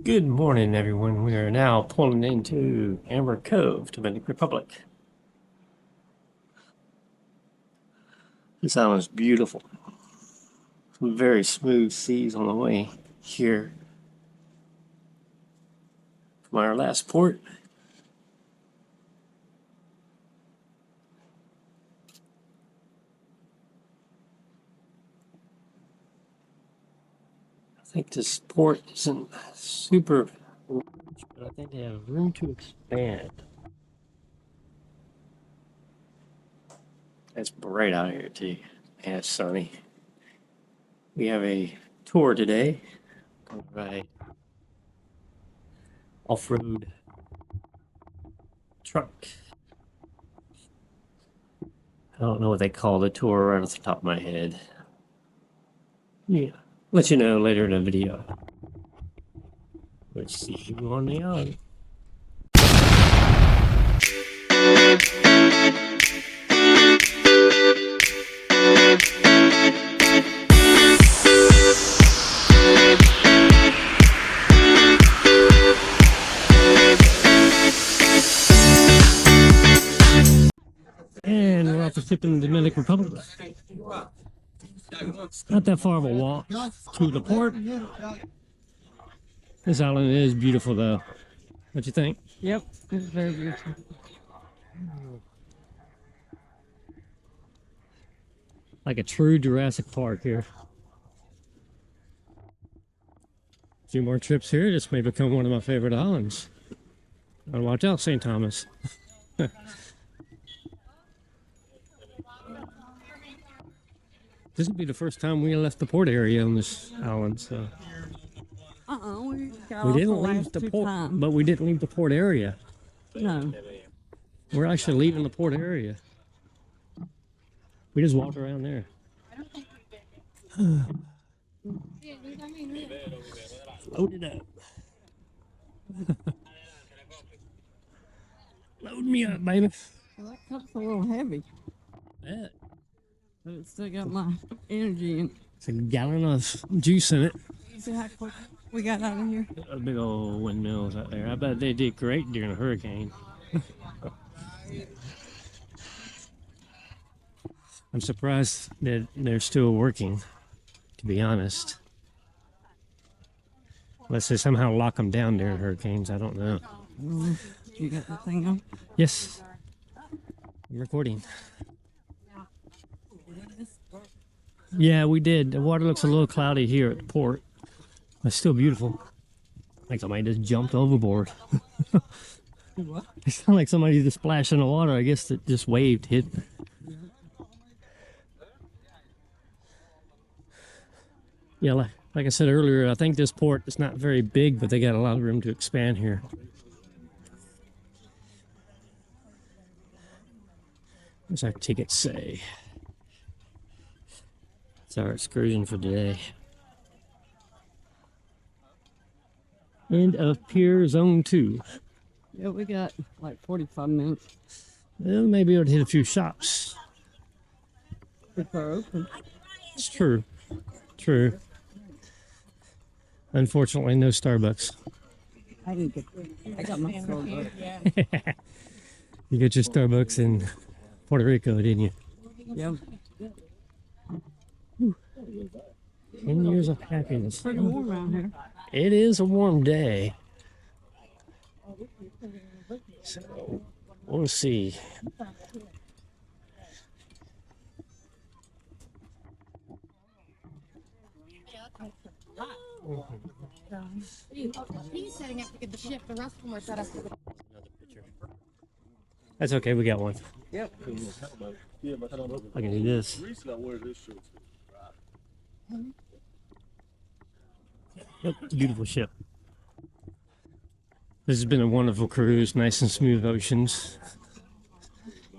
Good morning, everyone. We are now pulling into Amber Cove, Dominican Republic. This island is beautiful. Some very smooth seas on the way here from our last port. I think this port isn't super rich, but I think they have room to expand. It's bright out here too, and it's sunny. We have a tour today by off-road truck. I don't know what they call the tour right off the top of my head. Yeah, let you know later in the video. Let's see you on the island. And we're off the ship in the Dominican Republic. Not that far of a walk to the port. This island is beautiful though. What you think? Yep, it's very beautiful. Like a true Jurassic Park here. A few more trips here, this may become one of my favorite islands. I'll watch out, St. Thomas. This would be the first time we left the port area on this island, so. We didn't leave the port, but we didn't leave the port area. No. We're actually leaving the port area. We just walked around there. Load it up. Load me up, baby. Well, that cup's a little heavy, Yeah. but it's still got my energy in it. It's a gallon of juice in it. See how quick we got out of here? A big old windmills out there. I bet they did great during a hurricane. I'm surprised that they're still working, to be honest. Unless they somehow lock them down during hurricanes, I don't know. You got the thing on? Yes, I'm recording. Yeah, we did. The water looks a little cloudy here at the port. It's still beautiful. Like somebody just jumped overboard. What? It sounded like somebody just splashed in the water. I guess that just waved, hit. Yeah, like I said earlier, I think this port is not very big, but they got a lot of room to expand here. What's our ticket say? It's our excursion for today. End of Pier Zone 2. Yeah, we got like 45 minutes. Well, maybe we'll hit a few shops. If they're open. It's true. True. Unfortunately, no Starbucks. I didn't get. I got my Starbucks. You got your Starbucks in Puerto Rico, didn't you? Yep. 10 years of happiness. Pretty warm around here. It is a warm day. So, we'll see. He's setting up to get the ship. The rest of them are set up to get. That's okay, we got one. Yep. I can do this. Yep, it's a beautiful ship. This has been a wonderful cruise, nice and smooth oceans.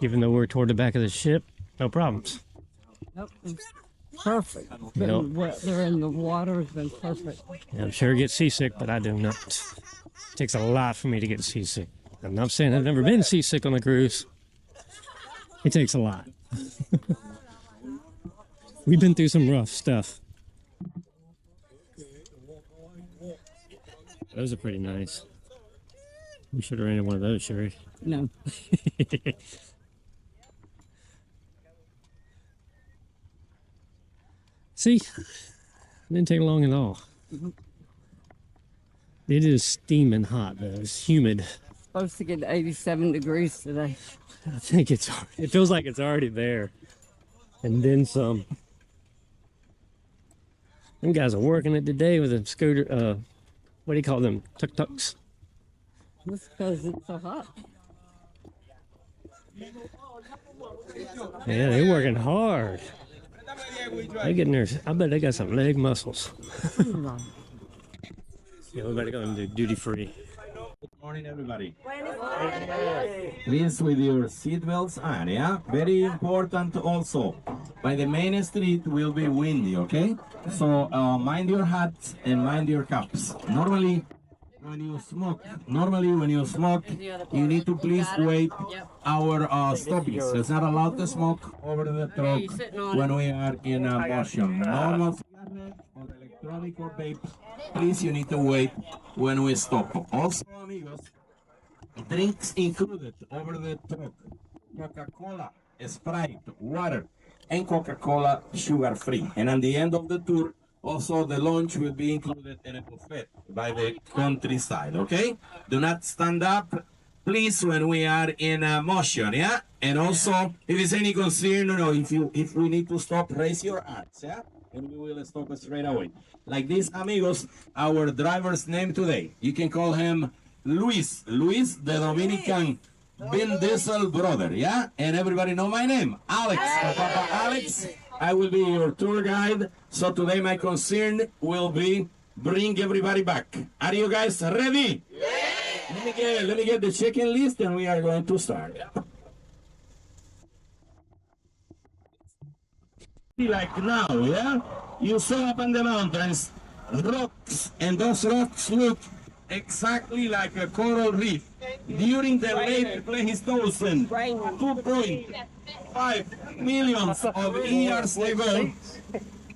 Even though we're toward the back of the ship, no problems. Nope. It's perfect. It's been Nope. weather in the water has been perfect. I'm sure I get seasick, but I do not. It takes a lot for me to get seasick. I'm not saying I've never been seasick on a cruise. It takes a lot. We've been through some rough stuff. Those are pretty nice. We should have rented one of those, Sherry. No. See, it didn't take long at all. It is steaming hot though. It's humid. Supposed to get 87 degrees today. I think it feels like it's already there. And then some. Them guys are working it today with a scooter, what do you call them? Tuk-tuks. Just because it's so hot. Yeah, they're working hard. They getting their, I bet they got some leg muscles. Yeah, we better go and do duty free. Good morning, everybody. Please with your seatbelts on, yeah? Very important also. By the main street will be windy, okay? So mind your hats and mind your caps. Normally, when you smoke, you need to please wait our stoppies. It's not allowed to smoke over the truck when we are in motion. Normal cigarette or electronic or vape, please, you need to wait when we stop. Also, amigos, drinks included over the truck. Coca-Cola, Sprite, water, and Coca-Cola sugar-free. And at the end of the tour, also the lunch will be included in a buffet by the countryside, okay? Do not stand up, please, when we are in motion, yeah? And also, if there's any concern, if we need to stop, raise your hands, yeah? And we will stop straight away. Like this, amigos, our driver's name today. You can call him Luis. Luis, the Dominican Vin Diesel brother, yeah? And everybody know my name, Alex. Papa Alex, I will be your tour guide. So today my concern will be bring everybody back. Are you guys ready? Yeah. Let me get the check-in list and we are going to start. Like now, yeah? You saw up in the mountains rocks, and those rocks look exactly like a coral reef. During the late Pleistocene, 2.5 million of years ago,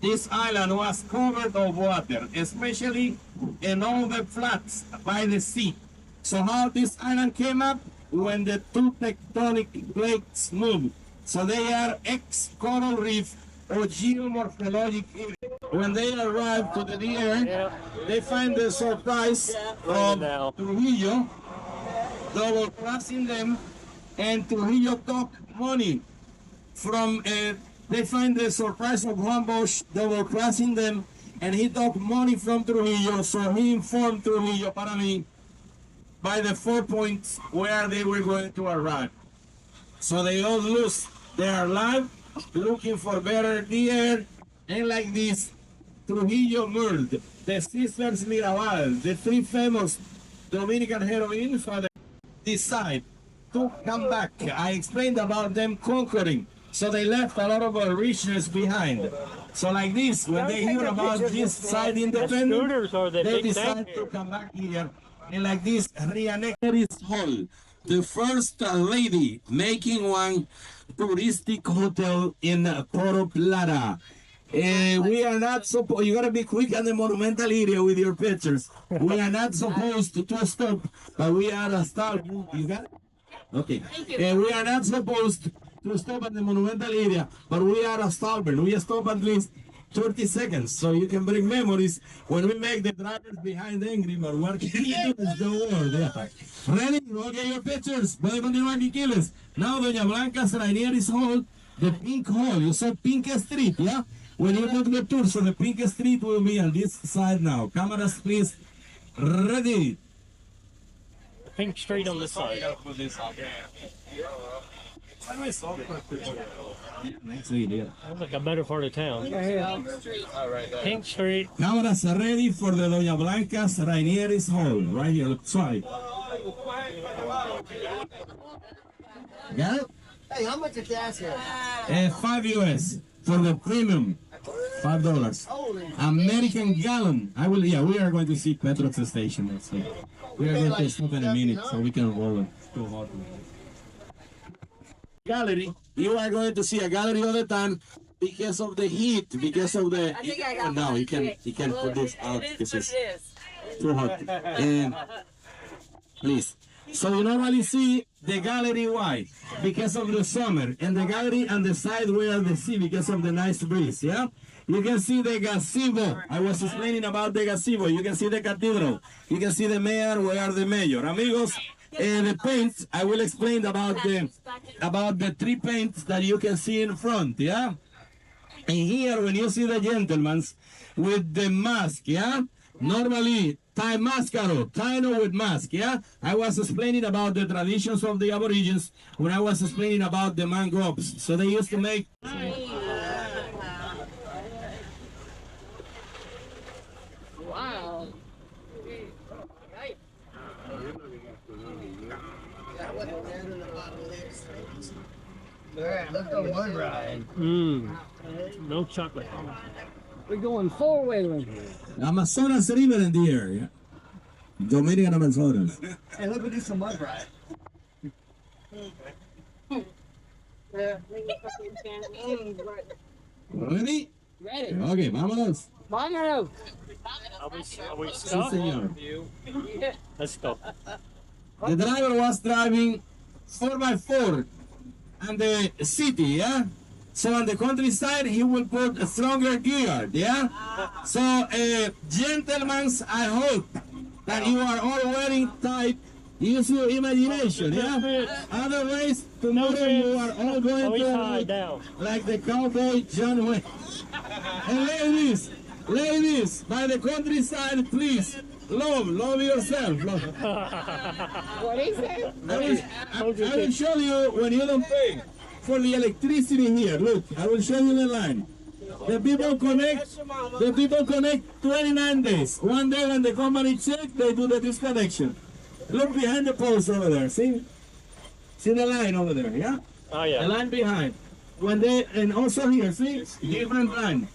this island was covered of water, especially in all the flats by the sea. So how this island came up? When the two tectonic plates moved. So they are ex-coral reef or geomorphologic area. When they arrive to the near, they find the surprise of Trujillo double-crossing them, and Trujillo took money from, they find the surprise of Juan Bosch double-crossing them, and he took money from Trujillo, so he informed Trujillo, para mí, by the 4 points where they were going to arrive. So they all lose their life, looking for better air, and like this, Trujillo murdered the sisters Mirabal, the three famous Dominican heroines, for the decide to come back. I explained about them conquering, so they left a lot of richness behind. So like this, when they hear about this side independent, they decide to come back here. And like this, Rianeris Hall, the first lady making one touristic hotel in Toro Plata. We are not supposed, you gotta be quick on the monumental area with your pictures. We are not supposed to stop, but we are stopping. You got it? Okay. We are not supposed to stop at the monumental area, but we are starboard. We stop at least 30 seconds, so you can bring memories when we make the drivers behind angry, but what can you do is the word. Yeah. Ready? Okay, your pictures. Puede continuar, Quiquiles. Now, Doña Blanca's Rainier's Hall, the pink hall. You saw Pink Street, yeah? When you go to the tour, so the Pink Street will be on this side now. Cameras, please. Ready? Pink Street on this side. Next video. That's like a better part of town. Pink Street. Cameras are ready for the Doña Blanca's Rainier's Hall. Right here, look, sorry. Got it? Hey, how much is gas here? $5 US for the premium. $5. American gallon. Yeah, we are going to see Petrox station. Let's see. We are going to stop in a minute so we can roll it. Too hot. Gallery. You are going to see a gallery all the time because of the heat, because of the. No, you can put this out. This is. too hot. Please. So you normally see the gallery wide because of the summer, and the gallery on the side where the sea because of the nice breeze. Yeah. You can see the gazebo. I was explaining about the gazebo. You can see the cathedral. You can see the mayor. Where are the mayor? Amigos, the paints. I will explain about the three paints that you can see in front. Yeah. And here, when you see the gentlemen with the mask, yeah, normally tie mascaro, taino with mask, yeah. I was explaining about the traditions of the Aborigines when I was explaining about the mangroves. So they used to make. Wow. Let's go one ride. No chocolate. We're going four-wheeling. Amazonas River in the area. Dominican Amazonas. Hey, let me do some mud ride. Ready? Ready. Okay, vámonos. Vámonos. Are we Sí, stuck? señor. Let's go. The driver was driving 4x4 and the city, yeah? So on the countryside, he will put a stronger gear, yeah? So, gentlemen, I hope that you are all wearing tight. Use your imagination, yeah? Otherwise, tomorrow you are all going to down. like the cowboy John Wayne. And ladies, by the countryside, please, love yourself. Love. What is it? I will show you when you don't pay for the electricity here. Look, I will show you the line. The people connect 29 days. One day when the company check, they do the disconnection. Look behind the post over there. See the line over there, yeah? Oh yeah. The line behind. When they, and also here, see? Different line.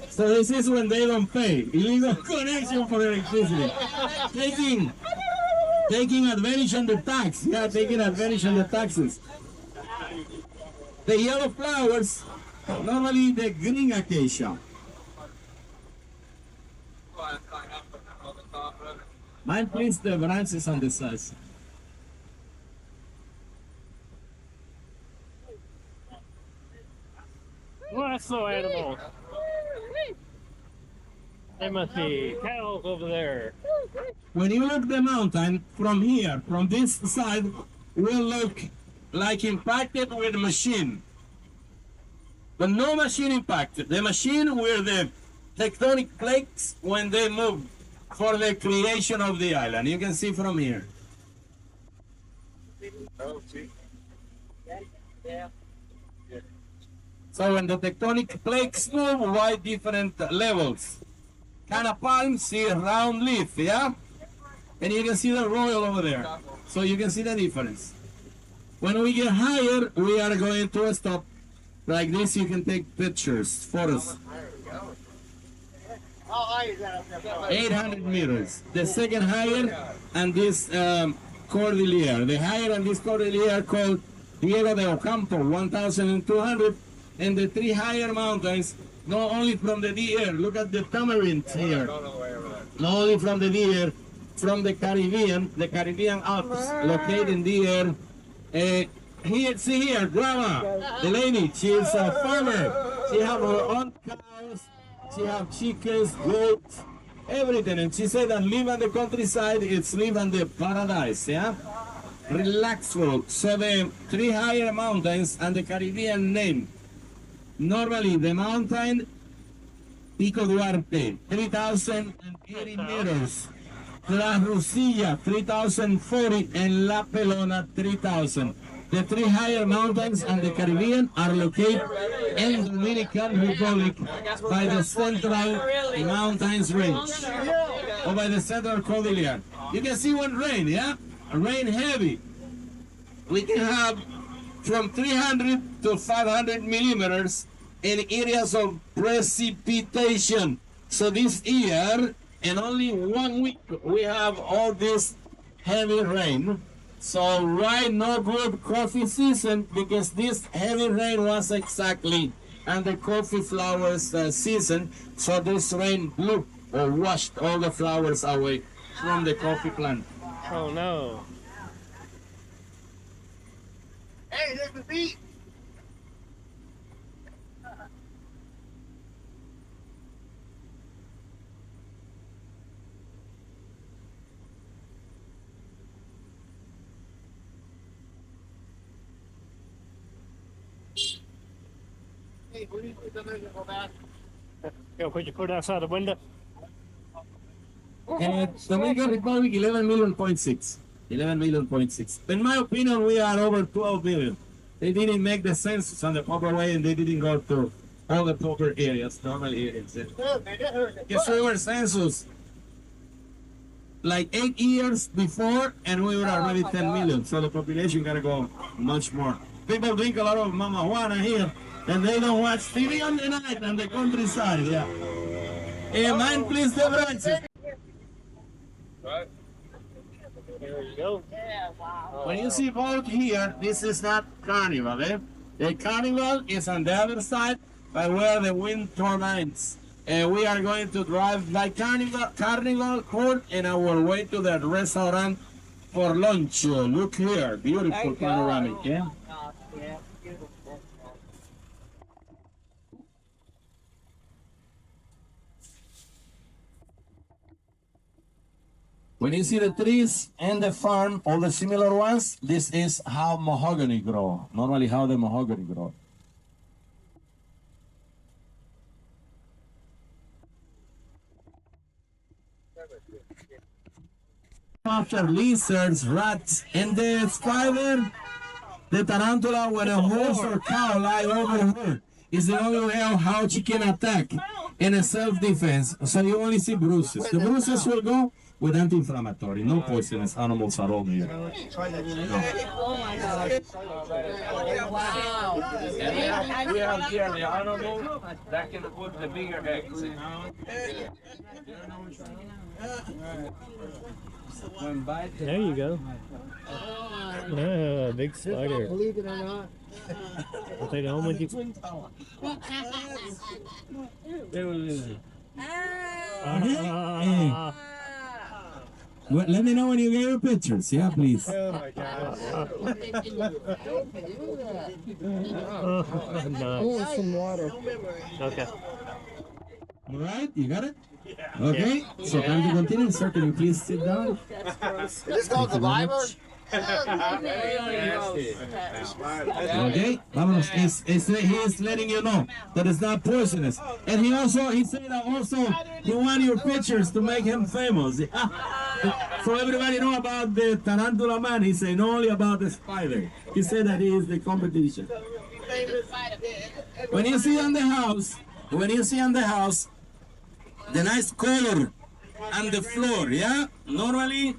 So this is when they don't pay. Illegal connection for electricity. Taking advantage on the tax. Yeah, taking advantage on the taxes. The yellow flowers, normally the green acacia. Mine please the branches on the sides. Well, that's no animal. There must be cows over there. When you look the mountain from here, from this side, will look like impacted with machine. But no machine impacted. The machine were the tectonic plates when they moved for the creation of the island. You can see from here. So when the tectonic plates move, why different levels? Kind of palm, see a round leaf, yeah? And you can see the royal over there. So you can see the difference. When we get higher, we are going to stop. Like this, you can take pictures, photos. 800 meters. The second higher, and this cordillera. The higher and this cordillera called Diego de Ocampo, 1,200. And the three higher mountains, not only from the deer, look at the tamarinds here. Not only from the deer, from the Caribbean Alps, located in the air. Here, see here, Grandma, the lady, she is a farmer. She have her own cows, she have chickens, goats, everything. And she said that live on the countryside, it's live on the paradise, yeah? Relaxful. So the three higher mountains and the Caribbean name. Normally, the mountain, Pico Duarte, 3,080 meters. La Rusilla, 3,040, and La Pelona, 3,000. The three higher mountains and the Caribbean are located in the Dominican Republic by the Central Mountains Range, or by the Central Cordillera. You can see when rain, yeah? Rain heavy. We can have from 300 to 500 millimeters in areas of precipitation. So this year, in only 1 week, we have all this heavy rain. So right now good coffee season because this heavy rain was exactly and the coffee flowers season. So this rain blew or washed all the flowers away. from the coffee plant. Oh no. Hey, there's the beat. Hey, what do you think? Go back. Go put your foot outside the window. Dominican Republic, 11 million point 6. 11 million point 6. In my opinion, we are over 12 million. They didn't make the census on the proper way, and they didn't go to all the proper areas, normal areas. Yes, we were census like 8 years before, and we were already 10 million. So the population gotta go much more. People drink a lot of mama juana here, and they don't watch TV on the night on the countryside. Yeah. Hey, man, please, the branches. There you go. When you see boat here, this is not Carnival, eh? The Carnival is on the other side by where the wind turbines. And we are going to drive like Carnival Court in our way to the restaurant for lunch. Look here, beautiful panoramic, yeah? When you see the trees and the farm, all the similar ones, this is how mahogany grow. Normally how the mahogany grow. After lizards, rats, and the spider, the tarantula, when a horse or cow lie over her, is the only way of how she can attack in a self-defense. So you only see bruises. The bruises will go with anti-inflammatory, no poisonous animals at all here. Oh my God. Wow. We have here the animal that can put the bigger eggs. There you go. Yeah, big spider. Believe it or not. I'll take it home with you. Well, let me know when you get your pictures, yeah, please. Oh my gosh. No. Oh, some water. Okay. All right, you got it? Okay, so time to continue. Sir, can you please sit down? Is this called the Bible? Okay, vámonos. He is letting you know that it's not poisonous. And he said that also he want your pictures to make him famous. So everybody know about the tarantula man. He said not only about the spider. He said that he is the competition. When you see on the house, the nice color on the floor, yeah? Normally,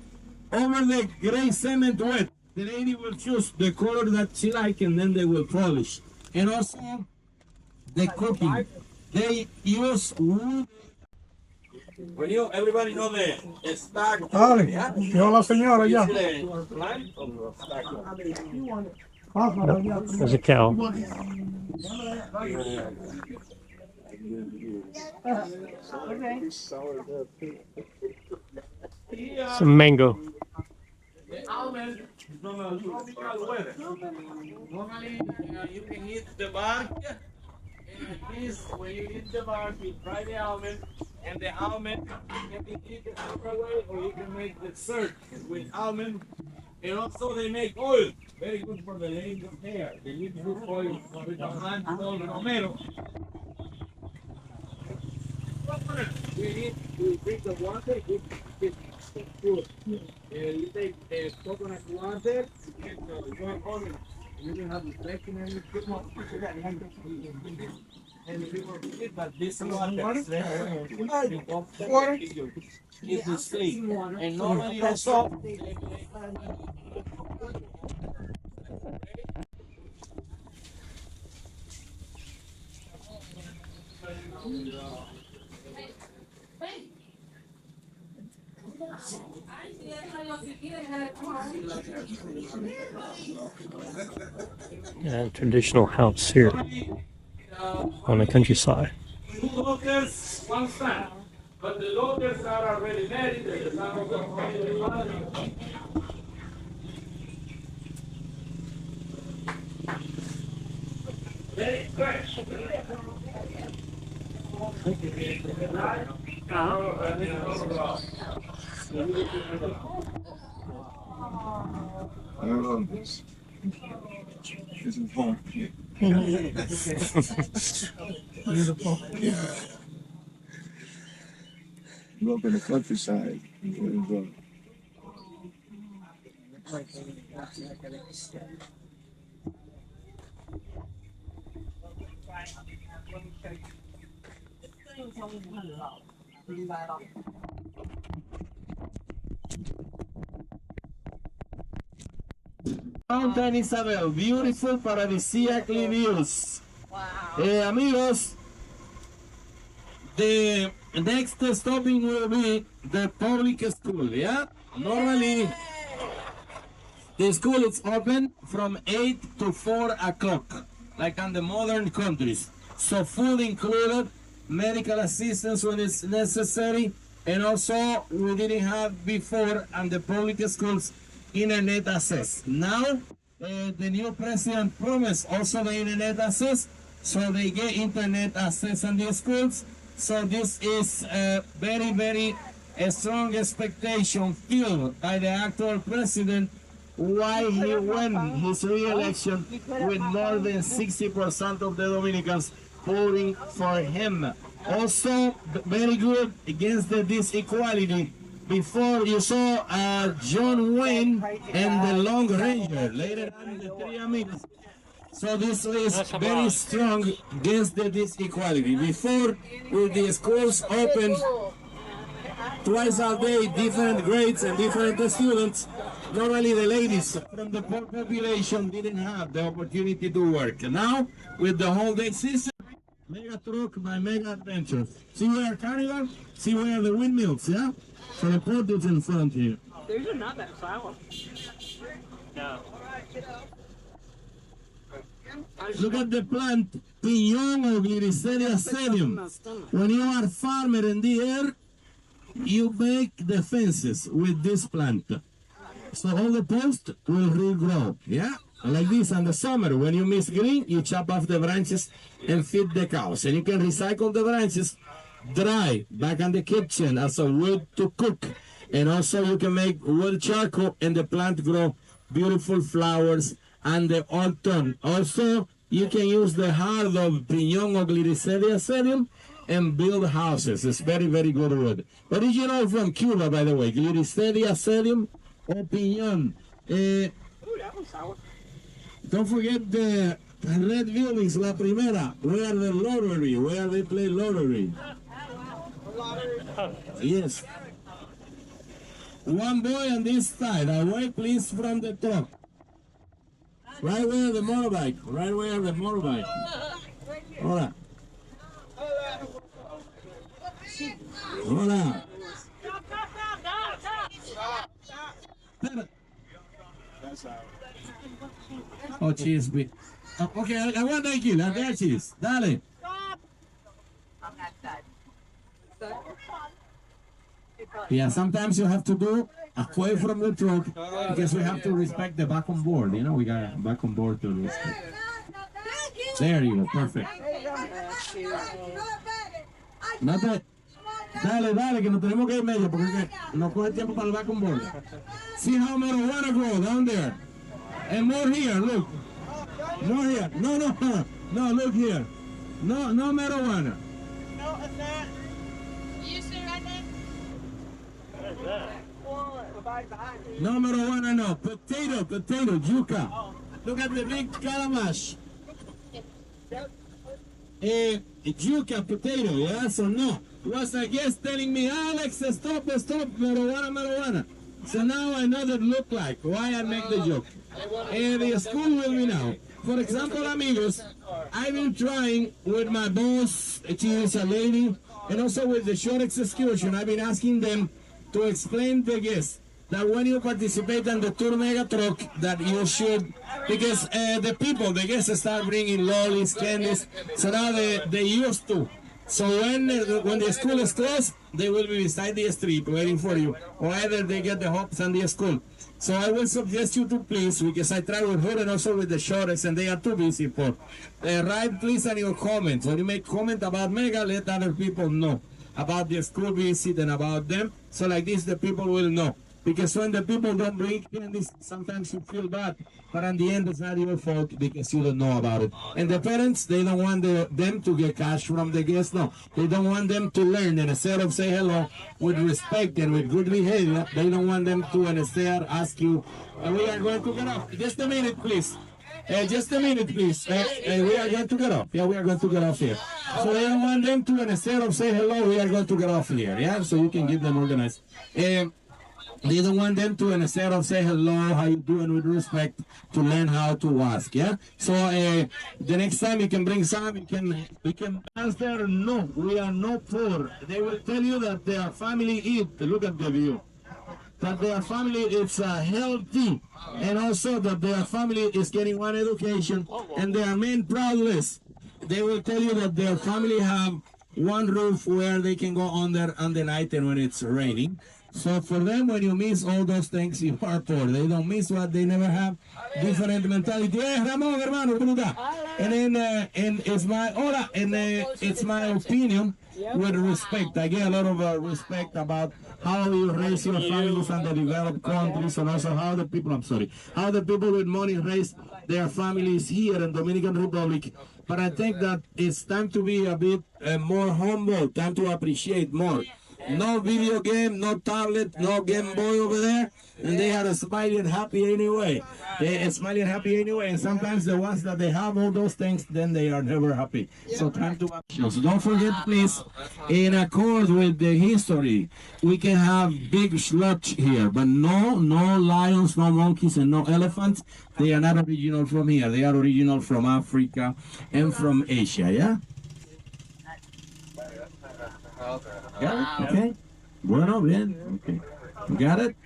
over the gray cement wet, the lady will choose the color that she like, and then they will polish. And also, the cooking. They use wood. When everybody know the stack. Dale, yo la señora ya. There's a cow. Some mango. The almond is from a tropical weather. Normally, you can eat the bark, and this, when you eat the bark, you fry the almond, and the almond can be eaten the way, or you can make dessert with almond. And also, they make oil, very good for the ladies of hair. They use this oil with a plant called romero. We drink the water, you take the coconut water, you onion. You don't have to take it and you put more and people eat, but this water is to sleep. And normally also Traditional house here on the countryside. 2 hookers, 1 stand. But the daughters are already married, and the son of the father. Very fresh. I love this. This is home. Beautiful. Yeah. Grew up in the countryside. Mountain Isabel, beautiful paradisiac views. Amigos, the next stopping will be the public school, yeah? Normally, the school is open from 8 to 4 o'clock, like in the modern countries. So food included, medical assistance when it's necessary, and also we didn't have before and the public schools internet access. Now, the new president promised also the internet access, so they get internet access in the schools. So this is a very, very strong expectation filled by the actual president why he won his re-election with more than 60% of the Dominicans voting for him. Also, very good against the disequality. Before you saw John Wayne and the Long Ranger, later on the three amigos. So this is very strong against the disequality. Before, with the schools open twice a day, different grades and different students, normally the ladies from the poor population didn't have the opportunity to work. Now, with the whole day system, Mega Truck by Mega Adventures. See where Carnival? See where the windmills, yeah? So the port is in front here. There's another flower. Look at the plant, Piñón or Glyriceria Stadium. When you are farmer in the air, you make the fences with this plant. So all the posts will regrow, yeah? Like this in the summer, when you miss green, you chop off the branches and feed the cows. And you can recycle the branches dry back in the kitchen as a wood to cook. And also you can make wood charcoal and the plant grow beautiful flowers and the autumn. Also, you can use the heart of Piñón or Glyriceria Stadium and build houses. It's very, very good wood. Original from Cuba, by the way, Glyriceria Stadium or Piñón. Don't forget the red buildings, La Primera, where the lottery, where they play lottery. Yes. One boy on this side, away please from the top. Right where the motorbike, right where the motorbike. Hola. Hola. Oh, cheese. Okay, I want that kill. That cheese. Dale. Yeah, sometimes you have to do away from the truck because we have to respect the back on board. You know, we got back on board to respect. There you go, perfect. No te... Dale, dale, que nos tenemos que ir medio porque no coge tiempo para el back on board. See how marijuana grow down there. And more here, look. More here. No, no, no. No, look here. No, no marijuana. No, it's not. You see right there? No marijuana, no. Potato, yuca. Look at the big calabash. Yuca, potato, yeah? So no. Was a guest telling me, Alex, stop, marijuana. So now I know that look like. Why I make the joke. The school will be now. For example, amigos, I've been trying with my boss, she is a lady, and also with the short excursion, I've been asking them to explain to the guests that when you participate in the tour mega truck, that you should, because the guests start bringing lollies, candies, so now they used to. So when the school is closed, they will be beside the street waiting for you, or either they get the hops and the school. So I will suggest you to please, because I try with her and also with the shortest, and they are too busy for. Write please on your comments. When you make comment about Mega, let other people know about the school visit and about them. So like this, the people will know. Because when the people don't bring candies, sometimes you feel bad. But in the end, it's not your fault because you don't know about it. And the parents, they don't want them to get cash from the guests. No, they don't want them to learn. And instead of say hello with respect and with good behavior, they don't want them to instead ask you, we are going to get off. Just a minute, please. Just a minute, please. We are going to get off. Yeah, we are going to get off here. So they don't want them to instead of say hello, we are going to get off here. Yeah, so you can give them organized. They don't want them to, instead of say hello, how you doing with respect, to learn how to ask, yeah? So the next time you can bring some, we can answer, no, we are not poor. They will tell you that their family eat, look at the view, that their family is healthy, and also that their family is getting one education, and their main problem is, they will tell you that their family have one roof where they can go under on the night and when it's raining. So for them, when you miss all those things, you are poor. They don't miss what they never have. Different mentality. Ramon, hermano, bruta. And then, and it's my hola, and it's my opinion with respect. I get a lot of respect about how you raise your families in the developed countries, and also how the people, how the people with money raise their families here in Dominican Republic. But I think that it's time to be a bit more humble, time to appreciate more. No video game, no tablet, no Game Boy over there, and they are smiling happy anyway. They are smiling happy anyway, and sometimes the ones that they have all those things, then they are never happy. So time to action. So don't forget, please, in accord with the history, we can have big sludge here, but no lions, no monkeys, and no elephants. They are not original from here. They are original from Africa and from Asia, yeah? Yeah, okay. Bueno, bien. Okay. Got it?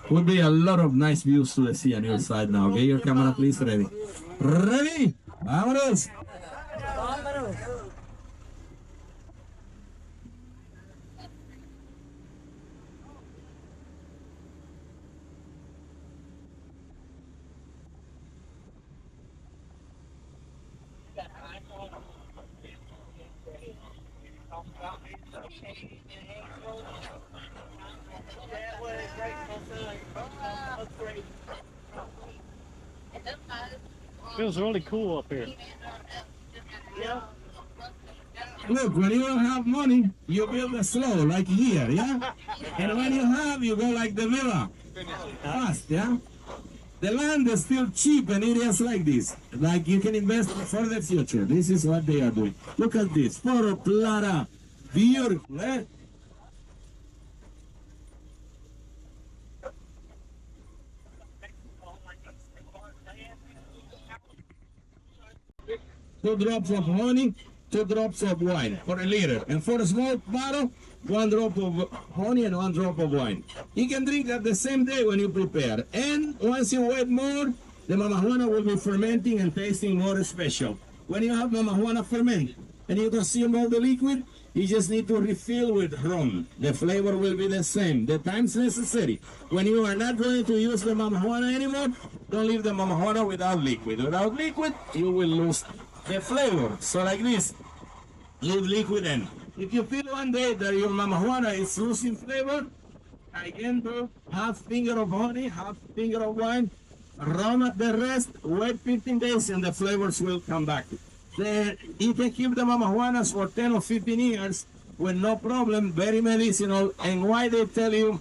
Would be a lot of nice views to see on your side now. Okay, your camera please ready. Ready? Vámonos. Feels really cool up here. Look, when you don't have money, you build it slow, like here, yeah? And when you have, you go like the villa. Fast, yeah? The land is still cheap in areas like this. Like you can invest for the future. This is what they are doing. Look at this. Poro Plata. Beautiful, eh? Two drops of honey, 2 drops of wine for a liter. And for a small bottle, 1 drop of honey and 1 drop of wine. You can drink that the same day when you prepare. And once you wait more, the mamajuana will be fermenting and tasting more special. When you have mamajuana ferment and you consume all the liquid, you just need to refill with rum. The flavor will be the same. The time's necessary. When you are not going to use the mamajuana anymore, don't leave the mamajuana without liquid. Without liquid, you will lose the flavor. So like this, leave liquid in. If you feel one day that your mamajuana is losing flavor, again do half finger of honey, half finger of wine, rum at the rest, wait 15 days and the flavors will come back. You can keep the mamajuanas for 10 or 15 years with no problem, very medicinal. And why they tell you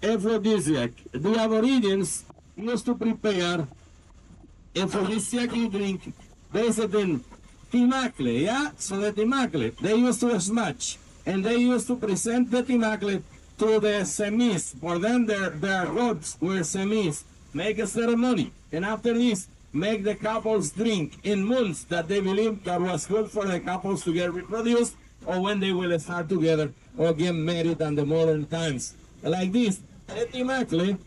aphrodisiac? The Aborigines used to prepare aphrodisiac drink based in timacle, yeah? So the timacle, they used to smudge, and they used to present the timacle to the semis. For them, their gods were semis. Make a ceremony, and after this, make the couples drink in months that they believed that was good for the couples to get reproduced, or when they will start together or get married in the modern times. Like this, the timacle,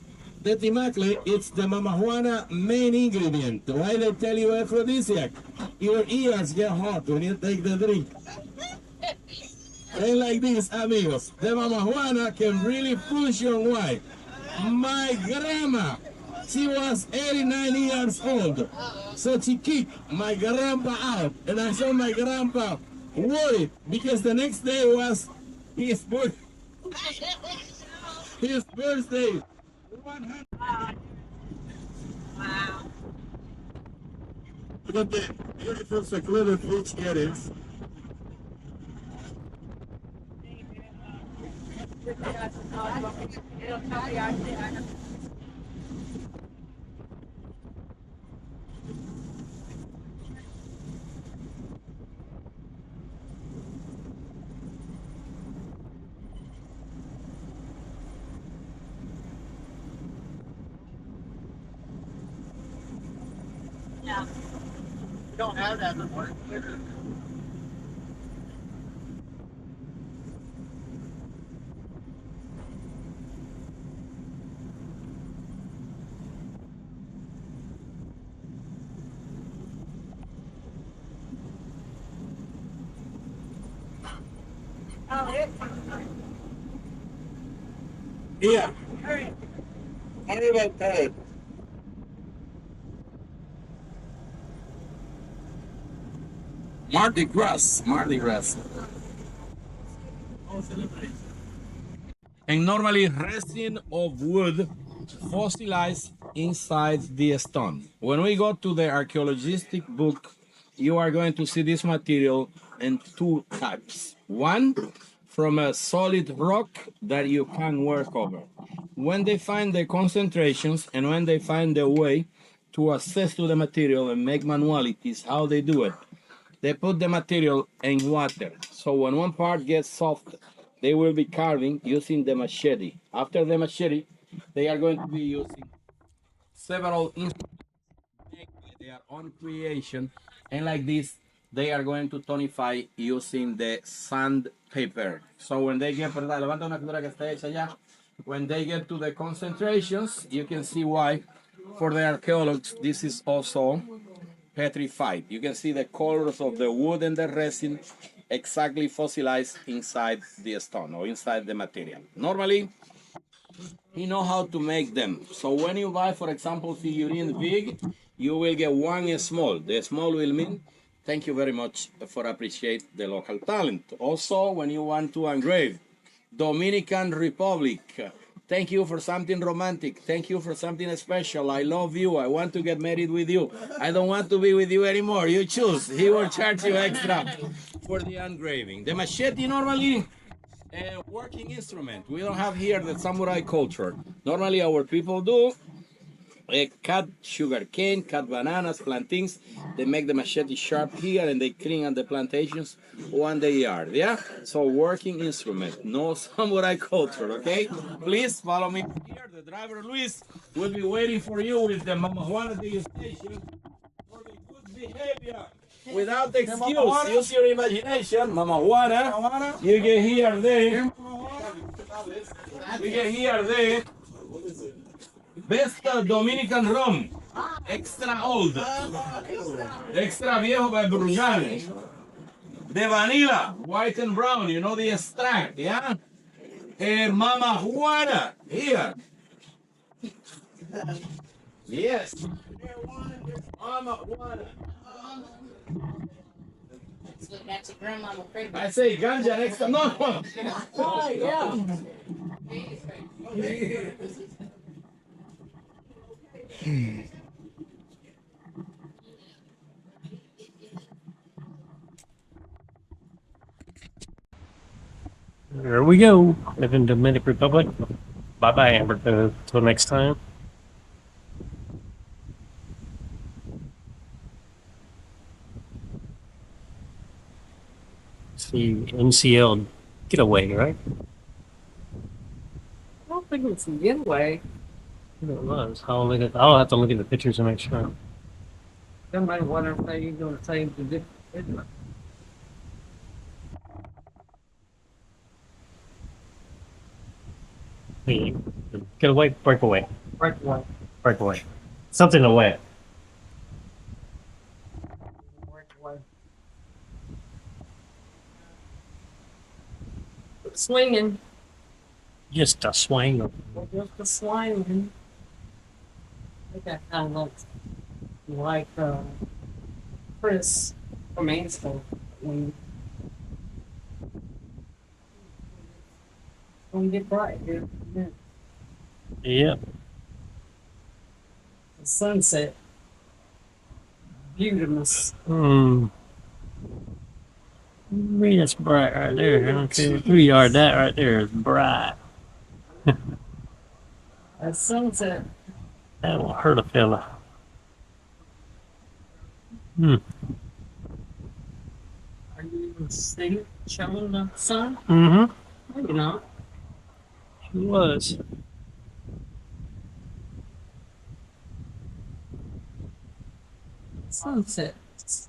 the timacle, it's the mamajuana main ingredient. Why they tell you aphrodisiac? Your ears get hot when you take the drink. And like this, amigos, the mamajuana can really push your wife. My grandma, she was 89 years old, so she kicked my grandpa out, and I saw my grandpa worried because the next day was his birthday. His birthday. 100. Look at the beautiful secluded beach it is. Yeah. We don't have that anymore. Yeah. Carnival Parade. Mardi Gras. Mardi Gras. And normally resin of wood fossilized inside the stone. When we go to the archaeologistic book, you are going to see this material in two types. One, from a solid rock that you can work over. When they find the concentrations and when they find the way to access to the material and make manualities, how they do it, they put the material in water. So when one part gets soft, they will be carving using the machete. After the machete, they are going to be using several instruments made by their own creation. And like this, they are going to tonify using the sandpaper. So when they get, when they get to the concentrations, you can see why, for the archaeologists, this is also petrified. You can see the colors of the wood and the resin exactly fossilized inside the stone or inside the material. Normally, you know how to make them. So when you buy, for example, figurines big, you will get one small. The small will mean thank you very much for appreciate the local talent. Also, when you want to engrave, Dominican Republic. Thank you for something romantic. Thank you for something special. I love you. I want to get married with you. I don't want to be with you anymore. You choose. He will charge you extra for the engraving. The machete normally a working instrument. We don't have here the samurai culture. Normally our people do cut sugar cane, cut bananas, plantains. They make the machete sharp here and they clean on the plantations on the yard. Yeah? So working instrument, no samurai culture, okay? Please follow me here. The driver Luis will be waiting for you with the Mama Juana degustation for the good behavior. Without excuse, use your imagination. Mama Juana, you get here there. You get here there. Best Dominican rum, extra old, extra viejo by Bruñales. The vanilla, white and brown, you know the extract, yeah? Mama Juana, here. Yes. Mama Juana. That's a grandmama favorite. I say ganja next time. No. Oh, yeah. There we go. Live in Dominican Republic. Bye bye, Amber. Till next time. See, NCL getaway, right? I don't think it's a getaway. It was. I'll have to look at the pictures and make sure. Somebody wonder if they're going to say the different. The getaway, breakaway. Breakaway. Breakaway. Something to wet. Swinging. Just a swing. Just a swinging. I think that kind of looks like Chris from Ansel. When we get bright here. Yeah. Yep. The sunset. Beautiful. Man, that's bright right there. I don't care who you are, that right there is bright. That sunset. That won't hurt a fella. Hmm. Are you seeing showing the sun? Mm-hmm. No, you're not. She was. Sunset. That's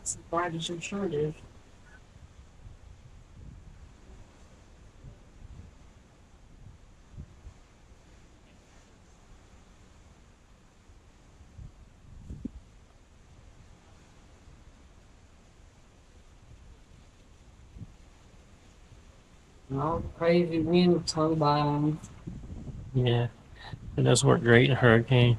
as bright as your shirt is. All the crazy wind tow by on. Yeah. It does work great in a hurricane.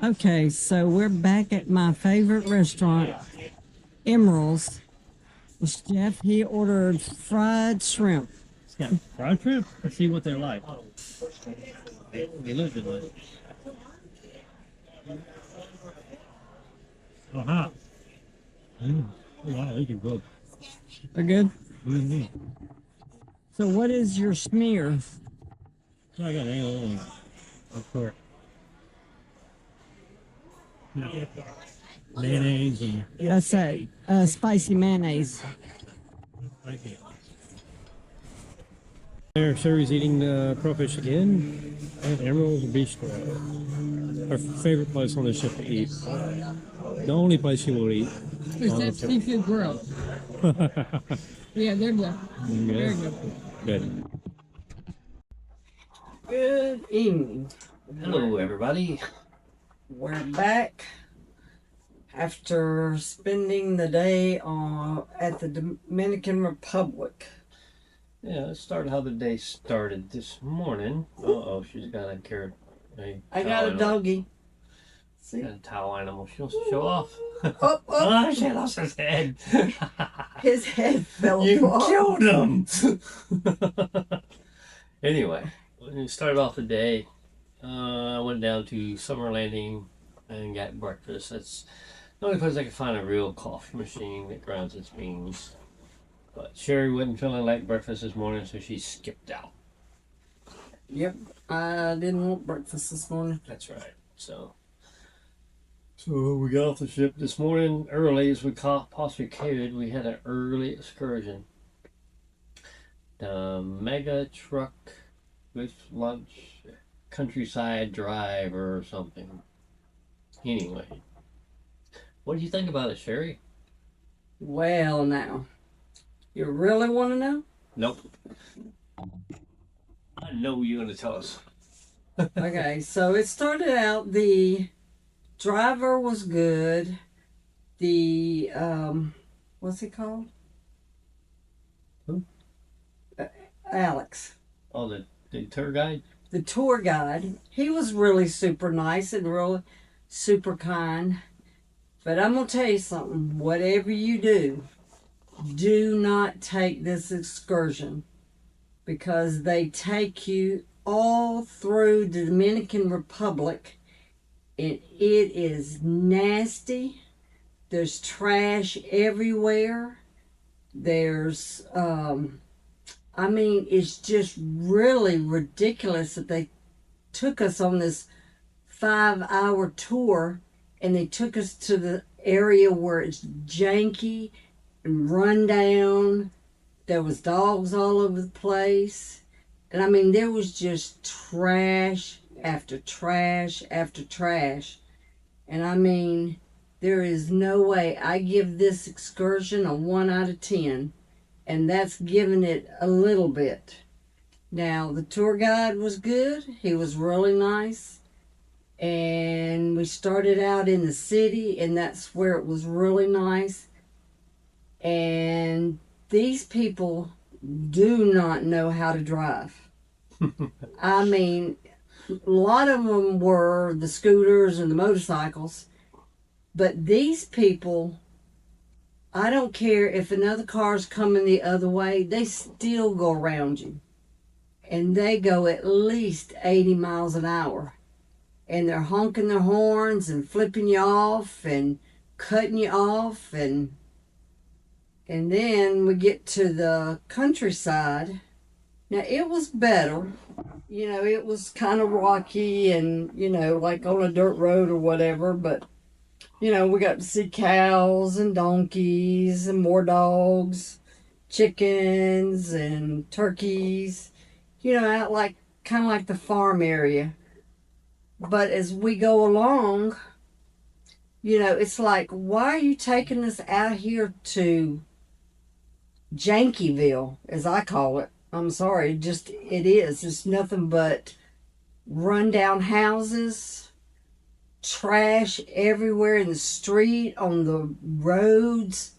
Okay, so we're back at my favorite restaurant, Emerald's. It's Jeff, he ordered fried shrimp. Yeah. Fried shrimp? Let's see what they're like. They look good. Uh-huh. Wow, they can good. They're good? Mm-hmm. So what is your smear? I got a of course. Yeah. Mayonnaise and That's a spicy mayonnaise. thank you. There, Sherry's eating the crawfish again at Emerald's Bistro. Her favorite place on the ship to eat. The only place she will eat. Is that seafood grill? Yeah, they're good. Very good. Good. Good evening. Hello, everybody. We're back after spending the day at the Dominican Republic. Yeah, let's start how the day started this morning. Uh-oh, she's got a carrot. I got a doggy. See? Got a towel animal. She wants to show off. Oh, Oh, she lost his head. his head fell You apart. killed him. Anyway, when we started off the day, I went down to Summer Landing and got breakfast. That's the only place I could find a real coffee machine that grinds its beans. But Sherry wasn't feeling like breakfast this morning, so she skipped out. Yep, I didn't want breakfast this morning. That's right. So we got off the ship this morning early as we possibly could. We had an early excursion. The mega truck with lunch, countryside drive or something. Anyway, what do you think about it, Sherry? Well, now, you really want to know? Nope. I know you're going to tell us. Okay, so it started out, the driver was good. The, what's he called? Who? Alex. Oh, the tour guide? The tour guide. He was really super nice and really super kind. But I'm going to tell you something. Whatever you do not take this excursion, because they take you all through the Dominican Republic, and it is nasty. There's trash everywhere. There's, I mean, it's just really ridiculous that they took us on this 5-hour tour, and they took us to the area where it's janky and run down. There was dogs all over the place. And I mean, there was just trash after trash after trash. And I mean, there is no way. I give this excursion a 1 out of 10. And that's giving it a little bit. Now, the tour guide was good. He was really nice. And we started out in the city, and that's where it was really nice. And these people do not know how to drive. I mean, a lot of them were the scooters and the motorcycles, but these people, I don't care if another car's coming the other way, they still go around you. And they go at least 80 miles an hour. And they're honking their horns and flipping you off and cutting you off. And then we get to the countryside. Now, it was better. You know, it was kind of rocky and, you know, like on a dirt road or whatever. But, you know, we got to see cows and donkeys and more dogs, chickens and turkeys. You know, out like, kind of like the farm area. But as we go along, you know, it's like, why are you taking us out here to Jankyville, as I call it? I'm sorry, it is. It's nothing but rundown houses, trash everywhere in the street, on the roads,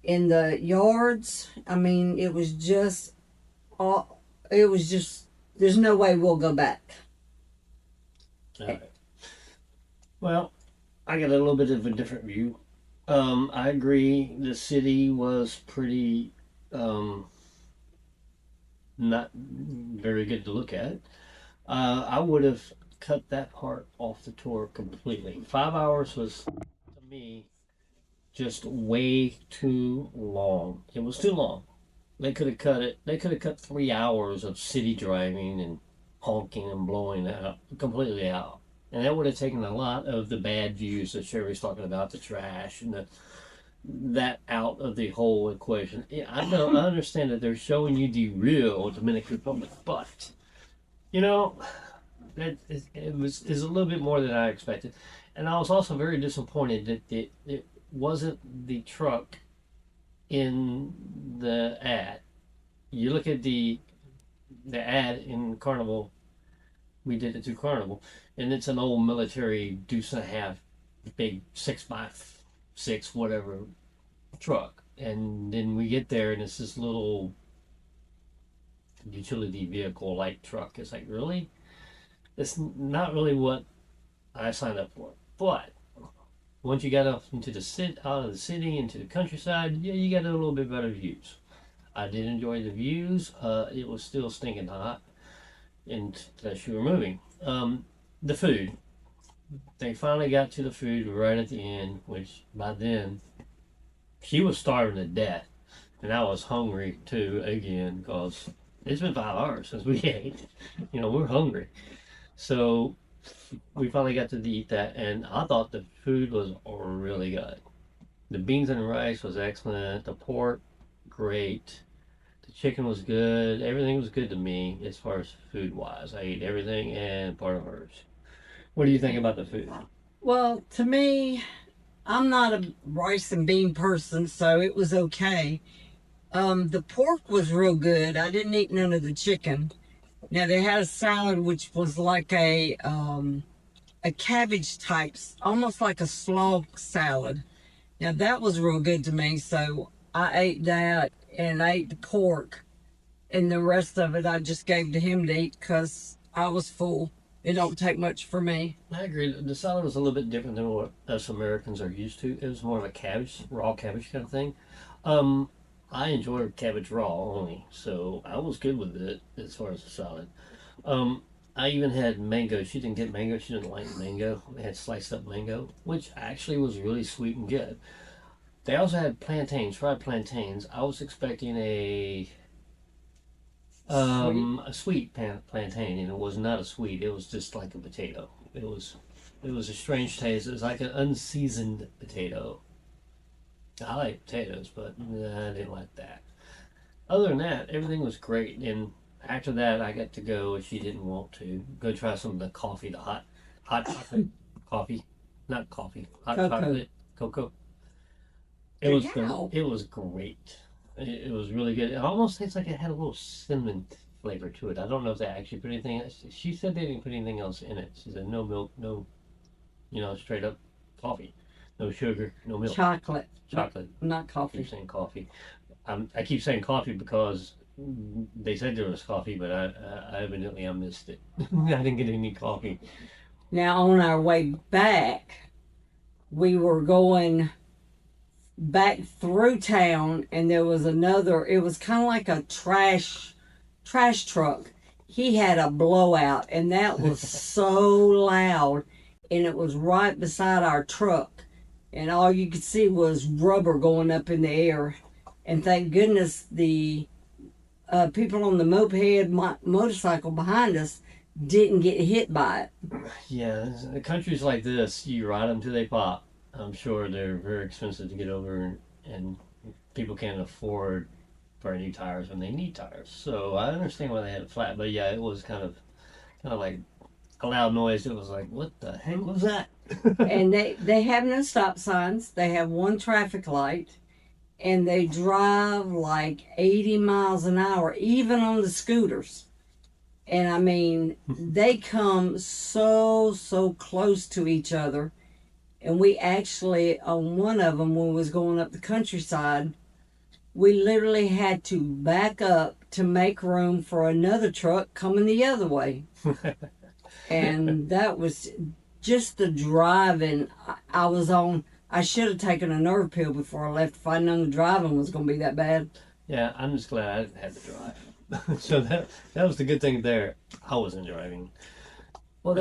in the yards. I mean, there's no way we'll go back. All right. Well, I got a little bit of a different view. I agree. The city was pretty not very good to look at. I would have cut that part off the tour completely. 5 hours was, to me, just way too long. It was too long. They could have cut it. They could have cut 3 hours of city driving and honking and blowing out completely out, and that would have taken a lot of the bad views that Sherry's talking about, the trash and that out of the whole equation. Yeah, I understand that they're showing you the real Dominican Republic, but you know, it was a little bit more than I expected, and I was also very disappointed that it wasn't the truck in the ad. You look at the ad in Carnival, we did it through Carnival, and it's an old military deuce and a half, big 6x 6, whatever truck. And then we get there and it's this little utility vehicle like truck. It's like, really? It's not really what I signed up for. But once you got out into out of the city into the countryside, yeah, you got a little bit better views. I did enjoy the views. It was still stinking hot, unless you were moving. The food. They finally got to the food right at the end, which by then she was starving to death, and I was hungry too again because it's been 5 hours since we ate. We're hungry, so we finally got to eat that, and I thought the food was really good. The beans and rice was excellent. The pork, great. The chicken was good. Everything was good to me as far as food wise. I ate everything and part of hers. What do you think about the food? Well, to me, I'm not a rice and bean person, so it was okay. The pork was real good. I didn't eat none of the chicken. Now they had a salad which was like a cabbage type, almost like a slog salad. Now that was real good to me, so I ate that and I ate the pork, and the rest of it I just gave to him to eat because I was full. It don't take much for me. I agree. The salad was a little bit different than what us Americans are used to. It was more of a raw cabbage kind of thing. I enjoy cabbage raw only, so I was good with it as far as the salad. I even had mango. She didn't get mango. She didn't like mango. They had sliced up mango, which actually was really sweet and good. They also had plantains, fried plantains. I was expecting a sweet plantain, and it was not a sweet. It was just like a potato. It was a strange taste. It was like an unseasoned potato. I like potatoes, but I didn't like that. Other than that, everything was great. And after that, I got to go, if she didn't want to, go try some of the coffee, the hot chocolate coffee, not coffee, hot chocolate cocoa. It was great. It was really good. It almost tastes like it had a little cinnamon flavor to it. I don't know if they actually put anything else. She said they didn't put anything else in it. She said no milk, no, straight up coffee. No sugar, no milk. Chocolate. Not I coffee. keep saying coffee. I keep saying coffee because they said there was coffee, but I evidently I missed it. I didn't get any coffee. Now on our way back, we were going back through town, and there was another. It was kind of like a trash truck. He had a blowout, and that was so loud, and it was right beside our truck, and all you could see was rubber going up in the air. And thank goodness the people on the motorcycle behind us didn't get hit by it. Yeah, countries like this, you ride them till they pop. I'm sure they're very expensive to get over, and people can't afford brand new tires when they need tires. So I understand why they had it flat, but yeah, it was kind of like a loud noise. It was like, what the heck was that? And they have no stop signs. They have one traffic light, and they drive like 80 miles an hour, even on the scooters. And I mean, they come so close to each other. And we actually, on one of them, when we was going up the countryside, we literally had to back up to make room for another truck coming the other way. And that was just the driving I was on. I should have taken a nerve pill before I left if I'd known the driving was going to be that bad. Yeah, I'm just glad I didn't have to drive. So that was the good thing there. I wasn't driving. Well,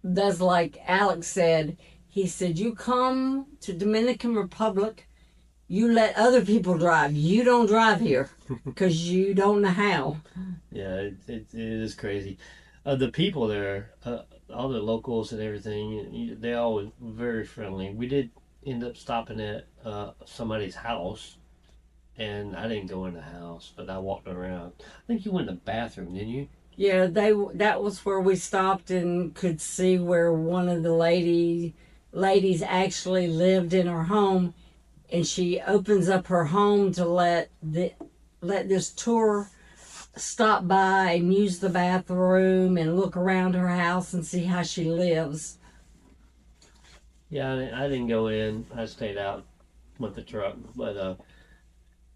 that's like Alex said. He said, you come to Dominican Republic, you let other people drive. You don't drive here because you don't know how. Yeah, it is crazy. The people there, all the locals and everything, they all were very friendly. We did end up stopping at somebody's house, and I didn't go in the house, but I walked around. I think you went in the bathroom, didn't you? Yeah, that was where we stopped and could see where one of the ladies actually lived in her home, and she opens up her home to let this tour stop by and use the bathroom and look around her house and see how she lives. Yeah, I didn't go in. I stayed out with the truck. But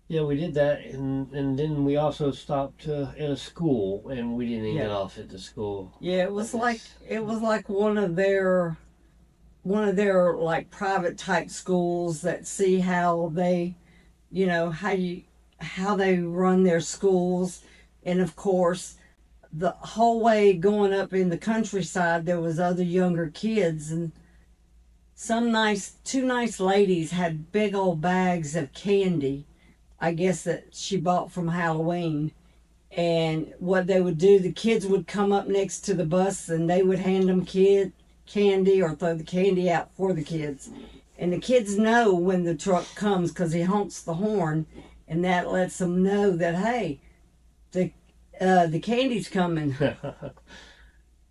yeah, we did that, and then we also stopped at a school, and we didn't even Yeah. get off at the school. Yeah, it was like one of their like private type schools that see how they, how they run their schools, and of course, the whole way going up in the countryside, there was other younger kids, and two nice ladies had big old bags of candy, I guess that she bought from Halloween. And what they would do, the kids would come up next to the bus and they would hand them candy or throw the candy out for the kids. And the kids know when the truck comes because he honks the horn, and that lets them know that, hey, the candy's coming.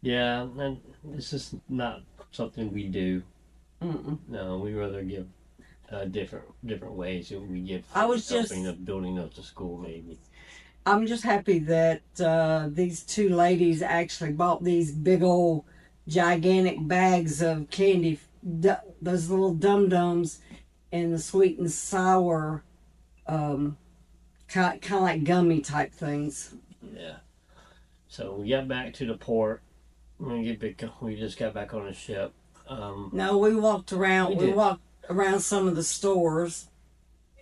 Yeah, and it's just not something we do. Mm-mm. No, we rather give different ways that we give. I was just- helping of building up the school, maybe. I'm just happy that these two ladies actually bought these big old gigantic bags of candy, those little dum-dums, and the sweet and sour, kind of like gummy type things. Yeah. So we got back to the port. We just got back on the ship. No, we walked around. We We did. walked around some of the stores,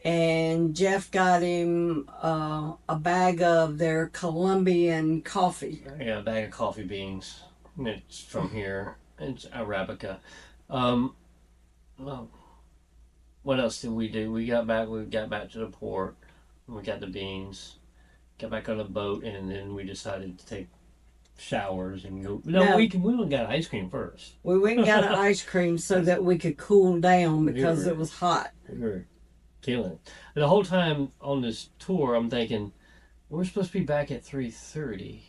and Jeff got him a bag of their Colombian coffee. I got a bag of coffee beans. It's from here. It's Arabica. Well, what else did we do? We got back to the port. We got the beans. Got back on the boat, and then we decided to take showers and go. No, No. we went got ice cream first. We went and got an ice cream so that we could cool down because it was hot. We were killing it. And the whole time on this tour, I'm thinking we're supposed to be back at 3:30.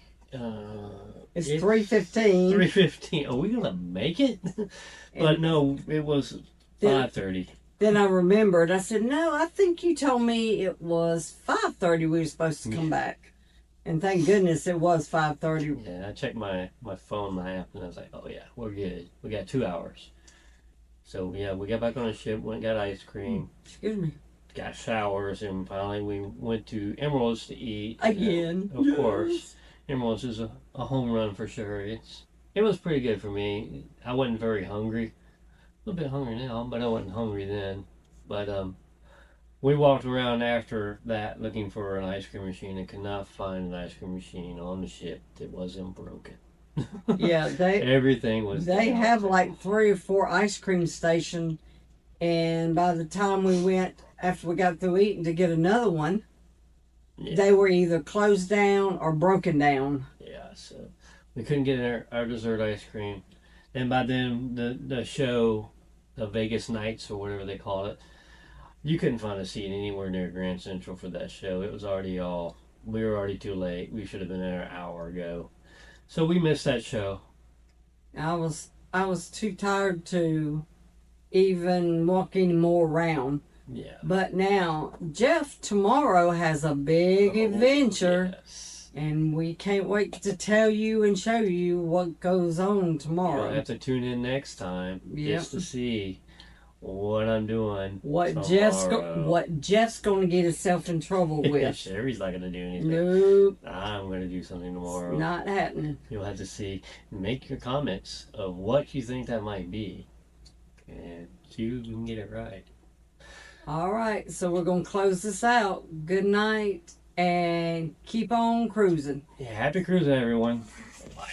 It's 3:15. 3:15. Are we gonna make it? But no, it was 5:30. Then I remembered. I said, "No, I think you told me it was 5:30. We were supposed to come back." And thank goodness it was 5:30. Yeah, I checked my phone, my app, and I was like, "Oh yeah, we're good. We got 2 hours." So yeah, we got back on the ship, went and got ice cream, Excuse me. got showers, and finally we went to Emerald's to eat Again. Of course, Emerald's is a home run for sure. It was pretty good for me. I wasn't very hungry. A little bit hungry now, but I wasn't hungry then. But we walked around after that looking for an ice cream machine and could not find an ice cream machine on the ship that wasn't broken. Yeah, Everything was. they down. have like 3 or 4 ice cream stations, and by the time we went after we got through eating to get another one, Yeah. they were either closed down or broken down. Yeah, so we couldn't get our dessert ice cream. And by then, the show, the Vegas Nights or whatever they call it, you couldn't find a seat anywhere near Grand Central for that show. It was already we were already too late. We should have been there an hour ago. So we missed that show. I was too tired to even walk any more around. Yeah. But now Jeff tomorrow has a big adventure. Yes. And we can't wait to tell you and show you what goes on tomorrow. You'll have to tune in next time Yep. just to see what I'm doing. What tomorrow. Jeff's going to get himself in trouble with. Sherry's not going to do anything. Nope, I'm going to do something tomorrow. it's not happening. You'll have to see. Make your comments of what you think that might be. And see if you can get it right. All right, so we're going to close this out. Good night and keep on cruising. Yeah, happy cruising, everyone. Bye.